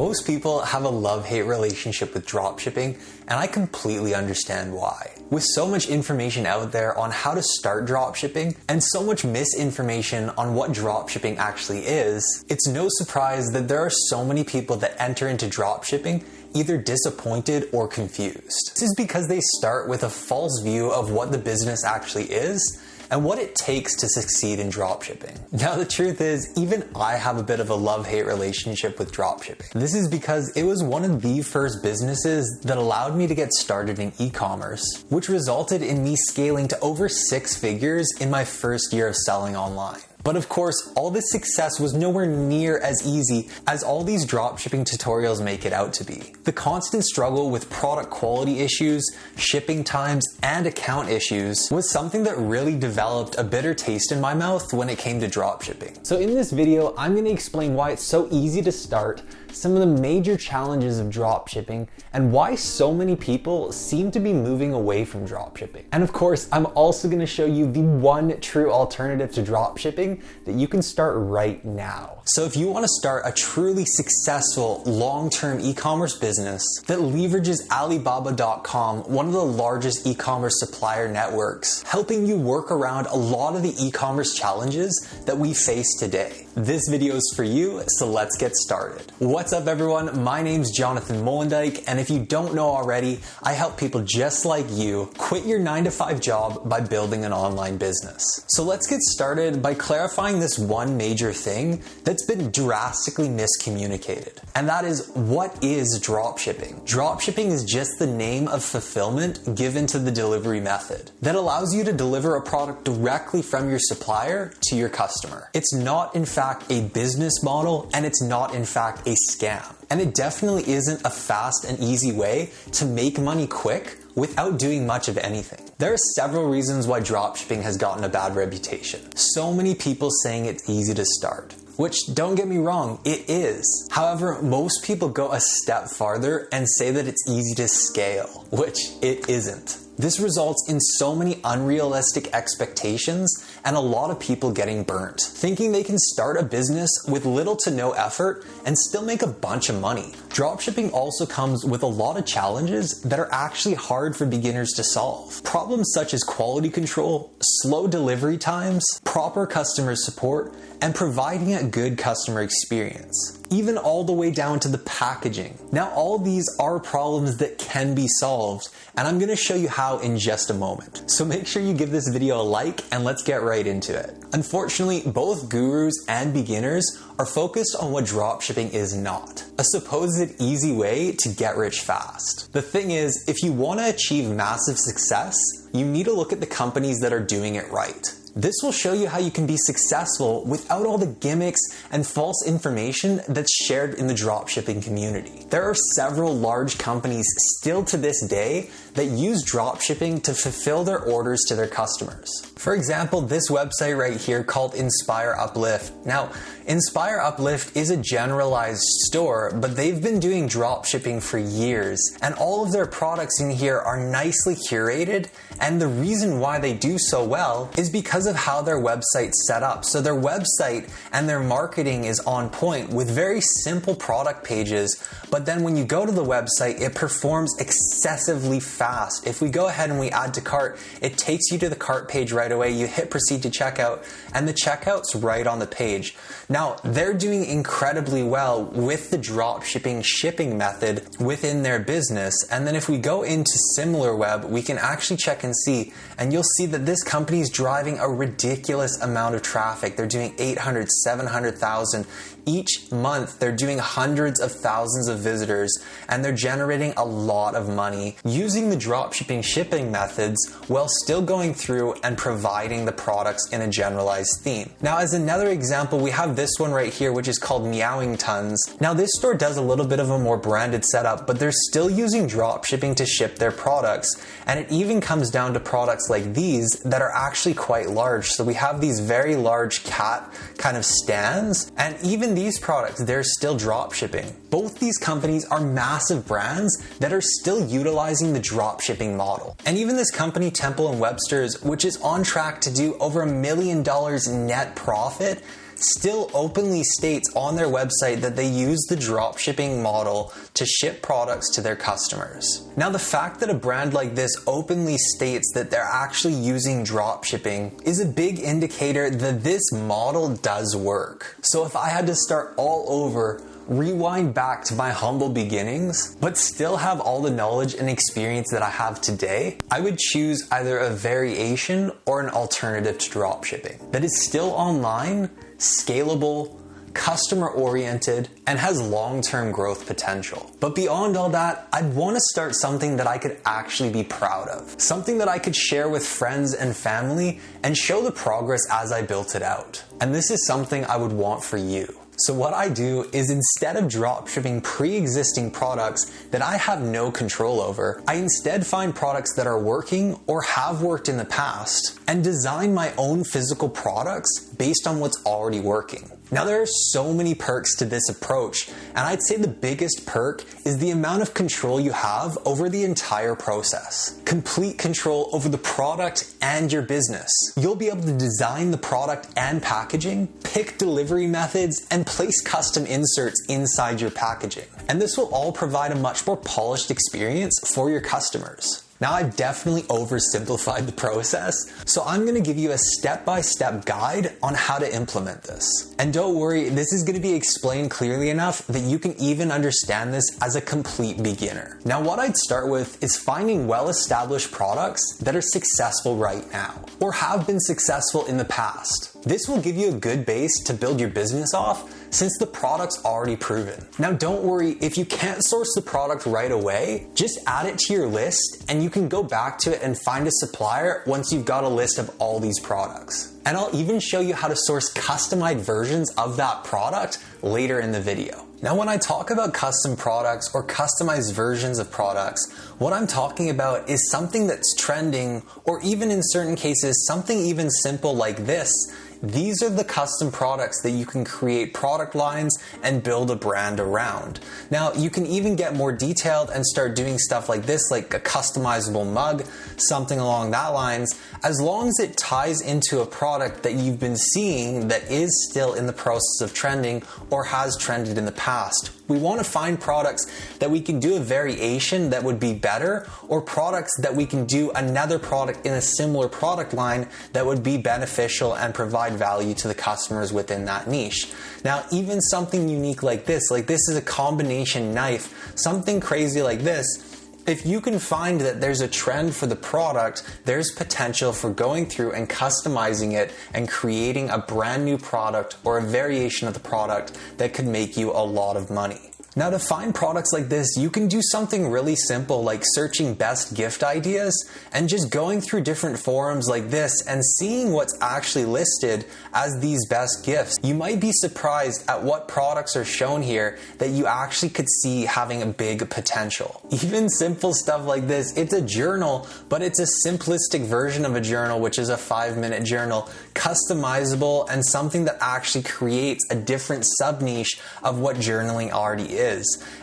Most people have a love-hate relationship with dropshipping, and I completely understand why. With so much information out there on how to start dropshipping, and so much misinformation on what dropshipping actually is, it's no surprise that there are so many people that enter into dropshipping either disappointed or confused. This is because they start with a false view of what the business actually is and what it takes to succeed in dropshipping. Now the truth is, even I have a bit of a love-hate relationship with dropshipping. This is because it was one of the first businesses that allowed me to get started in e-commerce, which resulted in me scaling to over 6 figures in my first year of selling online. But of course, all this success was nowhere near as easy as all these dropshipping tutorials make it out to be. The constant struggle with product quality issues, shipping times, and account issues was something that really developed a bitter taste in my mouth when it came to dropshipping. So in this video, I'm going to explain why it's so easy to start, some of the major challenges of dropshipping, and why so many people seem to be moving away from dropshipping. And of course, I'm also going to show you the one true alternative to dropshipping that you can start right now. So if you want to start a truly successful long-term e-commerce business that leverages Alibaba.com, one of the largest e-commerce supplier networks, helping you work around a lot of the e-commerce challenges that we face today, this video is for you, so let's get started. What's up everyone, my name's Jonathan Molendyke, and if you don't know already, I help people just like you quit your 9-to-5 job by building an online business. So let's get started by clarifying this one major thing that's been drastically miscommunicated. And that is, what is dropshipping? Dropshipping is just the name of fulfillment given to the delivery method that allows you to deliver a product directly from your supplier to your customer. It's not in fact a business model, and it's not in fact a scam. And it definitely isn't a fast and easy way to make money quick without doing much of anything. There are several reasons why dropshipping has gotten a bad reputation. So many people saying it's easy to start, which, don't get me wrong, it is. However, most people go a step farther and say that it's easy to scale, which it isn't. This results in so many unrealistic expectations and a lot of people getting burnt, thinking they can start a business with little to no effort and still make a bunch of money. Dropshipping also comes with a lot of challenges that are actually hard for beginners to solve. Problems such as quality control, slow delivery times, proper customer support, and providing a good customer experience, even all the way down to the packaging. Now, all these are problems that can be solved, and I'm gonna show you how in just a moment. So make sure you give this video a like and let's get right into it. Unfortunately, both gurus and beginners are focused on what dropshipping is not: a supposed easy way to get rich fast. The thing is, if you wanna achieve massive success, you need to look at the companies that are doing it right. This will show you how you can be successful without all the gimmicks and false information that's shared in the dropshipping community. There are several large companies still to this day that use dropshipping to fulfill their orders to their customers. For example, this website right here called Inspire Uplift. Now, Inspire Uplift is a generalized store, but they've been doing dropshipping for years, and all of their products in here are nicely curated, and the reason why they do so well is because of how their website's set up. So their website and their marketing is on point with very simple product pages, but then when you go to the website, it performs excessively fast. If we go ahead and we add to cart, it takes you to the cart page right away. You hit proceed to checkout, and the checkout's right on the page. Now, they're doing incredibly well with the dropshipping shipping method within their business. And then if we go into SimilarWeb, we can actually check and see, and you'll see that this company is driving a ridiculous amount of traffic. They're doing 800, 700,000 each month. They're doing hundreds of thousands of visitors, and they're generating a lot of money using the dropshipping shipping methods while still going through and providing the products in a generalized theme. Now, as another example, we have this one right here, which is called Meowing Tons. Now, this store does a little bit of a more branded setup, but they're still using dropshipping to ship their products, and it even comes down to products like these that are actually quite large. So we have these very large cat kind of stands, and even these products, they're still dropshipping. Both these companies are massive brands that are still utilizing the dropshipping model. And even this company, Temple & Webster's, which is on track to do over $1 million net profit, still openly states on their website that they use the dropshipping model to ship products to their customers. Now, the fact that a brand like this openly states that they're actually using dropshipping is a big indicator that this model does work. So if I had to start all over, rewind back to my humble beginnings, but still have all the knowledge and experience that I have today, I would choose either a variation or an alternative to dropshipping that is still online, scalable, customer-oriented, and has long-term growth potential. But beyond all that, I'd want to start something that I could actually be proud of. Something that I could share with friends and family and show the progress as I built it out. And this is something I would want for you. So what I do is, instead of dropshipping pre-existing products that I have no control over, I instead find products that are working or have worked in the past and design my own physical products based on what's already working. Now, there are so many perks to this approach, and I'd say the biggest perk is the amount of control you have over the entire process. Complete control over the product and your business. You'll be able to design the product and packaging, pick delivery methods, and place custom inserts inside your packaging. And this will all provide a much more polished experience for your customers. Now, I've definitely oversimplified the process, so I'm gonna give you a step-by-step guide on how to implement this. And don't worry, this is gonna be explained clearly enough that you can even understand this as a complete beginner. Now, what I'd start with is finding well-established products that are successful right now, or have been successful in the past. This will give you a good base to build your business off, since the product's already proven. Now, don't worry, if you can't source the product right away, just add it to your list and you can go back to it and find a supplier once you've got a list of all these products. And I'll even show you how to source customized versions of that product later in the video. Now, when I talk about custom products or customized versions of products, what I'm talking about is something that's trending, or even in certain cases, something even simple like this. These are the custom products that you can create product lines and build a brand around. Now, you can even get more detailed and start doing stuff like this, like a customizable mug, something along that lines, as long as it ties into a product that you've been seeing that is still in the process of trending or has trended in the past. We want to find products that we can do a variation that would be better, or products that we can do another product in a similar product line that would be beneficial and provide value to the customers within that niche. Now, even something unique like this is a combination knife, something crazy like this. If you can find that there's a trend for the product, there's potential for going through and customizing it and creating a brand new product or a variation of the product that could make you a lot of money. Now, to find products like this, you can do something really simple like searching best gift ideas and just going through different forums like this and seeing what's actually listed as these best gifts. You might be surprised at what products are shown here that you actually could see having a big potential. Even simple stuff like this, it's a journal, but it's a simplistic version of a journal, which is a 5-minute journal, customizable, and something that actually creates a different sub-niche of what journaling already is.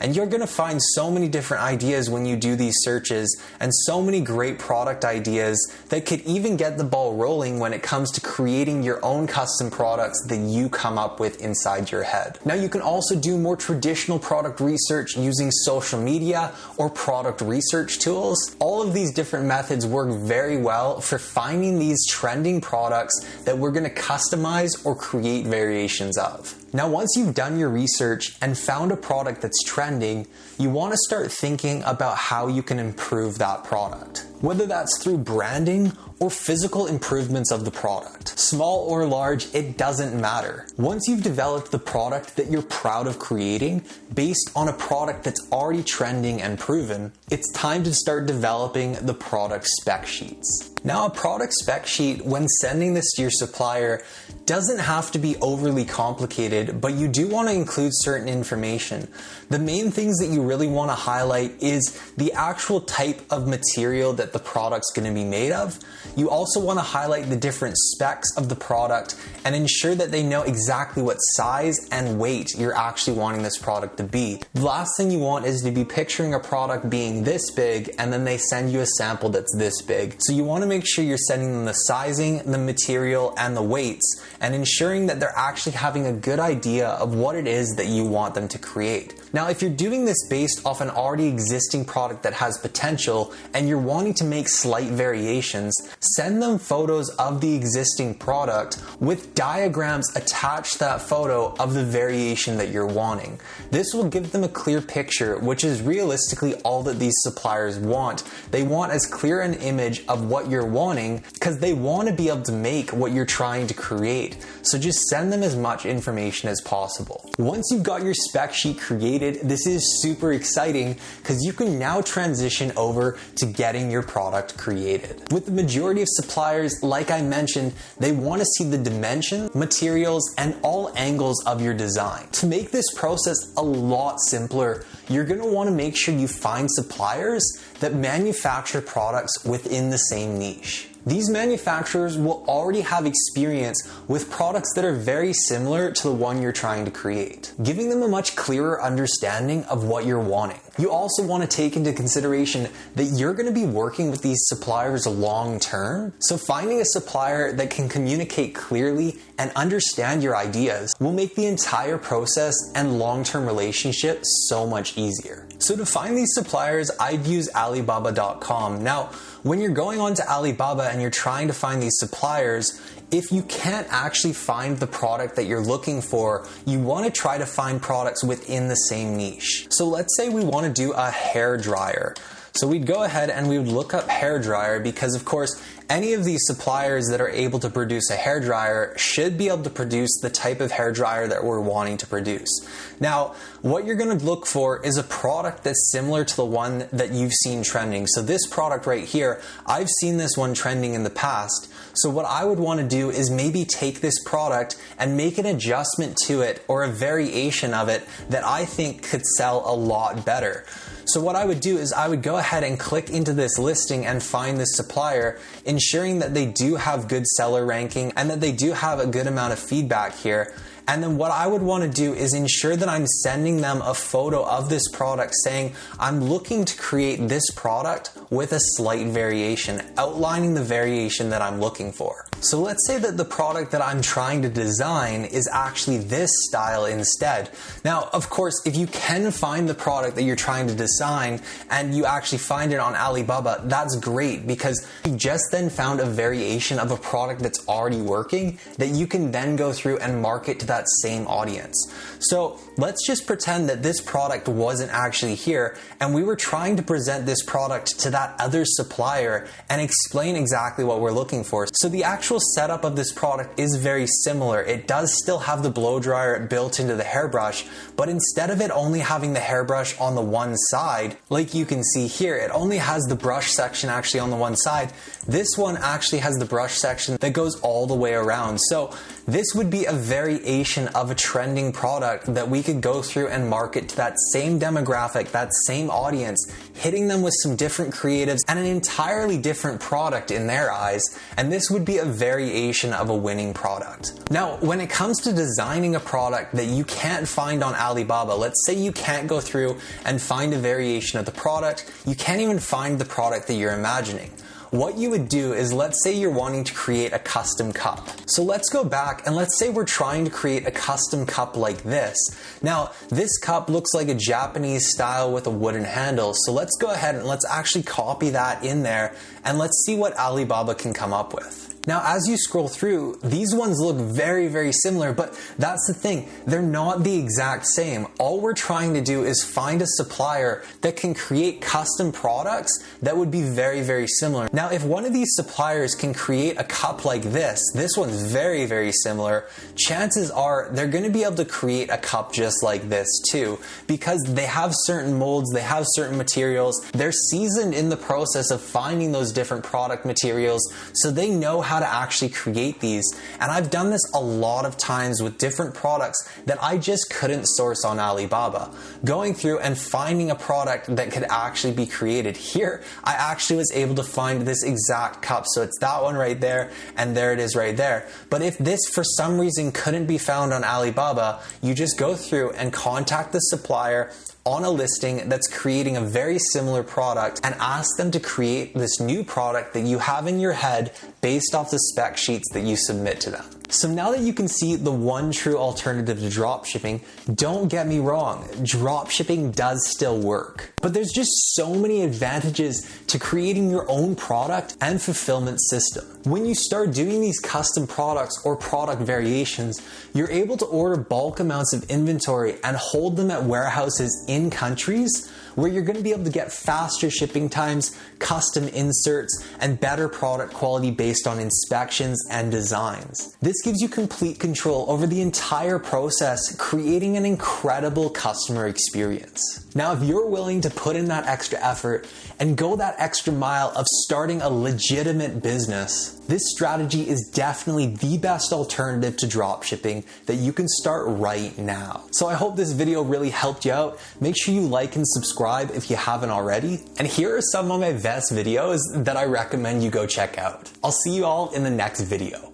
And you're gonna find so many different ideas when you do these searches, and so many great product ideas that could even get the ball rolling when it comes to creating your own custom products that you come up with inside your head. Now, you can also do more traditional product research using social media or product research tools. All of these different methods work very well for finding these trending products that we're gonna customize or create variations of. Now, once you've done your research and found a product that's trending, you want to start thinking about how you can improve that product. Whether that's through branding or physical improvements of the product. Small or large, it doesn't matter. Once you've developed the product that you're proud of creating based on a product that's already trending and proven, it's time to start developing the product spec sheets. Now, a product spec sheet, when sending this to your supplier, doesn't have to be overly complicated, but you do want to include certain information. The main things that you really want to highlight is the actual type of material that the product's going to be made of. You also want to highlight the different specs of the product and ensure that they know exactly what size and weight you're actually wanting this product to be. The last thing you want is to be picturing a product being this big and then they send you a sample that's this big. So you want to make sure you're sending them the sizing, the material, and the weights, and ensuring that they're actually having a good idea of what it is that you want them to create. Now, if you're doing this based off an already existing product that has potential and you're wanting to make slight variations, send them photos of the existing product with diagrams attached to that photo of the variation that you're wanting. This will give them a clear picture, which is realistically all that these suppliers want. They want as clear an image of what you're wanting because they want to be able to make what you're trying to create. So just send them as much information as possible. Once you've got your spec sheet created, this is super exciting because you can now transition over to getting your product created. With the majority of suppliers, like I mentioned, they want to see the dimensions, materials, and all angles of your design. To make this process a lot simpler, you're going to want to make sure you find suppliers that manufacture products within the same niche. These manufacturers will already have experience with products that are very similar to the one you're trying to create, giving them a much clearer understanding of what you're wanting. You also want to take into consideration that you're going to be working with these suppliers long term, so finding a supplier that can communicate clearly and understand your ideas will make the entire process and long-term relationship so much easier. So to find these suppliers, I'd use Alibaba.com. Now, when you're going on to Alibaba and you're trying to find these suppliers, if you can't actually find the product that you're looking for, you want to try to find products within the same niche. So let's say we want to do a hair dryer. So we'd go ahead and we would look up hair dryer because, of course, any of these suppliers that are able to produce a hair dryer should be able to produce the type of hair dryer that we're wanting to produce. Now, what you're going to look for is a product that's similar to the one that you've seen trending. So this product right here, I've seen this one trending in the past. So what I would want to do is maybe take this product and make an adjustment to it or a variation of it that I think could sell a lot better. So what I would do is I would go ahead and click into this listing and find this supplier, ensuring that they do have good seller ranking and that they do have a good amount of feedback here. And then what I would want to do is ensure that I'm sending them a photo of this product saying, I'm looking to create this product with a slight variation, outlining the variation that I'm looking for. So let's say that the product that I'm trying to design is actually this style instead. Now, of course, if you can find the product that you're trying to design and you actually find it on Alibaba, that's great because you just then found a variation of a product that's already working that you can then go through and market to that same audience. So let's just pretend that this product wasn't actually here and we were trying to present this product to that other supplier and explain exactly what we're looking for. So the actual setup of this product is very similar. It does still have the blow dryer built into the hairbrush, but instead of it only having the hairbrush on the one side, like you can see here, it only has the brush section actually on the one side. This one actually has the brush section that goes all the way around. So this would be a variation of a trending product that we could go through and market to that same demographic, that same audience, hitting them with some different creatives and an entirely different product in their eyes. And this would be a variation of a winning product. Now, when it comes to designing a product that you can't find on Alibaba, let's say you can't go through and find a variation of the product, you can't even find the product that you're imagining. What you would do is, let's say you're wanting to create a custom cup. So let's go back and let's say we're trying to create a custom cup like this. Now, this cup looks like a Japanese style with a wooden handle. So let's go ahead and let's actually copy that in there and let's see what Alibaba can come up with. Now, as you scroll through, these ones look very, very similar, but that's the thing. They're not the exact same. All we're trying to do is find a supplier that can create custom products that would be very, very similar. Now, if one of these suppliers can create a cup like this one's very, very similar, chances are they're going to be able to create a cup just like this too, because they have certain molds, they have certain materials, they're seasoned in the process of finding those different product materials, so they know how how to actually create these. And I've done this a lot of times with different products that I just couldn't source on Alibaba. Going through and finding a product that could actually be created. Here, I actually was able to find this exact cup. So it's that one right there, and there it is right there. But if this for some reason couldn't be found on Alibaba, you just go through and contact the supplier on a listing that's creating a very similar product and ask them to create this new product that you have in your head based off the spec sheets that you submit to them. So now that you can see the one true alternative to dropshipping, don't get me wrong, dropshipping does still work. But there's just so many advantages to creating your own product and fulfillment system. When you start doing these custom products or product variations, you're able to order bulk amounts of inventory and hold them at warehouses in countries where you're going to be able to get faster shipping times, custom inserts, and better product quality based on inspections and designs. This gives you complete control over the entire process, creating an incredible customer experience. Now, if you're willing to put in that extra effort and go that extra mile of starting a legitimate business, this strategy is definitely the best alternative to dropshipping that you can start right now. So I hope this video really helped you out. Make sure you like and subscribe if you haven't already. And here are some of my best videos that I recommend you go check out. I'll see you all in the next video.